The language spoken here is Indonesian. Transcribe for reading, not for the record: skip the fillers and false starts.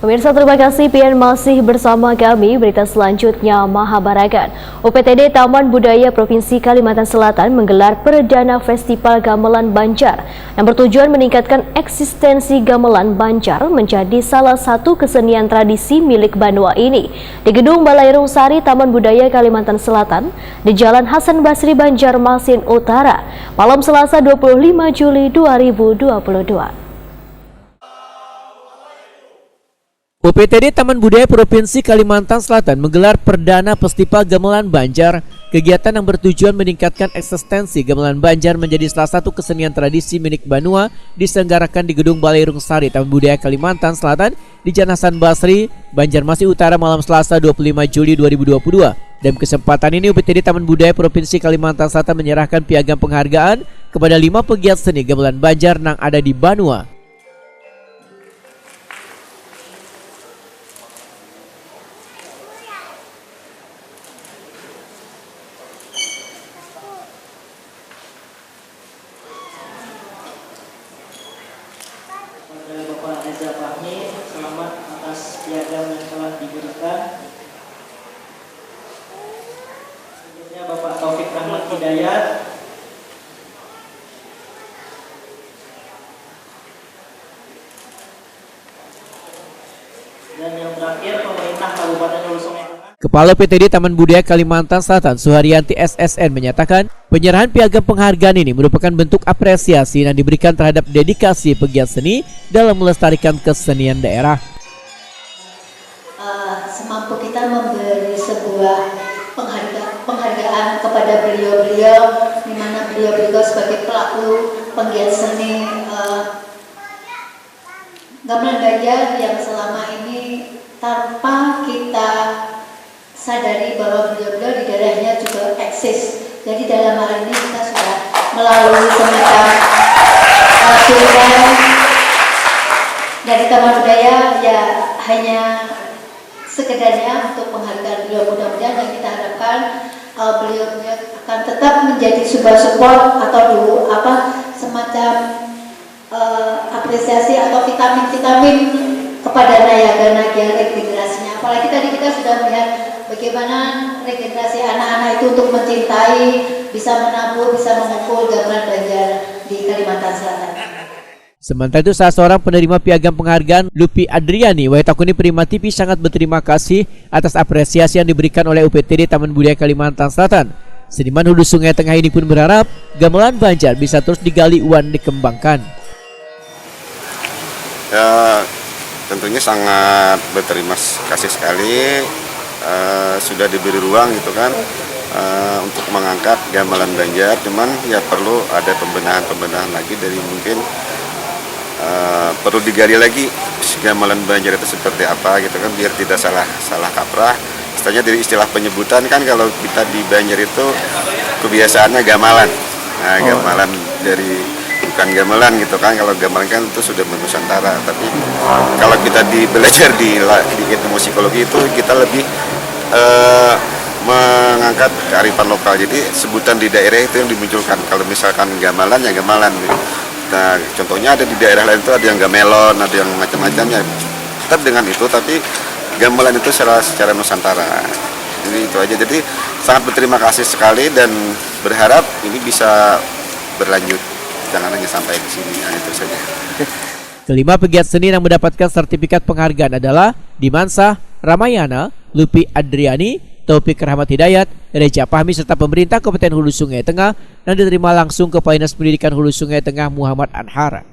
Pemirsa, terima kasih pian masih bersama kami. Berita selanjutnya, Mahabarakan. UPTD Taman Budaya Provinsi Kalimantan Selatan menggelar perdana Festival Gamelan Banjar yang bertujuan meningkatkan eksistensi gamelan Banjar menjadi salah satu kesenian tradisi milik Banua ini di Gedung Balairung Sari Taman Budaya Kalimantan Selatan di Jalan Hasan Basri, Banjarmasin Utara, malam Selasa 25 Juli 2022. UPTD Taman Budaya Provinsi Kalimantan Selatan menggelar perdana Festival Gamelan Banjar. Kegiatan yang bertujuan meningkatkan eksistensi gamelan Banjar menjadi salah satu kesenian tradisi milik Banua diselenggarakan di Gedung Balairung Sari Taman Budaya Kalimantan Selatan di Jalan Hasan Basri, Banjarmasin Utara malam Selasa 25 Juli 2022. Dalam kesempatan ini UPTD Taman Budaya Provinsi Kalimantan Selatan menyerahkan piagam penghargaan kepada 5 pegiat seni gamelan Banjar yang ada di Banua. Bapak Reza Fahmi, selamat atas piagam yang telah diberikan. Selanjutnya Bapak Taufik Rahmat Hidayat. Dan yang terakhir pemerintah Kabupaten Hulu Sungai Tengah. Kepala PTD Taman Budaya Kalimantan Selatan Suharyanti SSN menyatakan penyerahan piagam penghargaan ini merupakan bentuk apresiasi yang diberikan terhadap dedikasi pegiat seni dalam melestarikan kesenian daerah. Semampu kita memberi sebuah penghargaan kepada beliau-beliau, di mana beliau-beliau sebagai pelaku penggiat seni gamelan Banjar yang selama ini tanpa kita sadari bahwa beliau-beliau di daerahnya juga eksis. Jadi dalam hal ini kita sudah melalui semacam aturan dari Taman Budaya, ya hanya sekedarnya untuk penghargaan beliau. Mudah-mudahan yang kita harapkan beliau-beliau akan tetap menjadi sebuah support atau semacam apresiasi atau vitamin-vitamin kepada nayaga-nayaga regenerasinya. Apalagi tadi kita sudah melihat bagaimana regenerasi anak-anak itu untuk mencintai, bisa menabur, bisa memukul gamelan Banjar di Kalimantan Selatan. Sementara itu salah seorang penerima piagam penghargaan, Lupi Adriani Waitakuni Prima TV sangat berterima kasih atas apresiasi yang diberikan oleh UPTD Taman Budaya Kalimantan Selatan. Seniman Hulu Sungai Tengah ini pun berharap gamelan Banjar bisa terus digali dan dikembangkan. Ya, tentunya sangat berterima kasih sekali sudah diberi ruang gitu kan untuk mengangkat gamelan Banjar. Cuman ya perlu ada pembenahan lagi dari mungkin perlu digali lagi gamelan Banjar itu seperti apa gitu kan, biar tidak salah kaprah. Istilahnya dari istilah penyebutan kan, kalau kita di Banjar itu kebiasaannya gamelan. Nah, gamelan dari bukan gamelan gitu kan. Kalau gamelan kan itu sudah Nusantara, tapi kalau kita belajar di ilmu psikologi itu kita lebih mengangkat kearifan lokal. Jadi sebutan di daerah itu yang dimunculkan. Kalau misalkan gamelan ya gamelan. Nah, contohnya ada di daerah lain itu ada yang gamelon, ada yang macam-macamnya. Tetap dengan itu, tapi gamelan itu secara Nusantara. Jadi itu aja. Jadi sangat berterima kasih sekali dan berharap ini bisa berlanjut. Jangan hanya sampai di sini, nah, itu saja. Kelima pegiat seni yang mendapatkan sertifikat penghargaan adalah Dimansah Ramayana, Lupi Adriani, Taufik Rahmat Hidayat, Reza Fahmi serta pemerintah Kabupaten Hulu Sungai Tengah, dan diterima langsung Kepala Dinas Pendidikan Hulu Sungai Tengah Muhammad Anhara.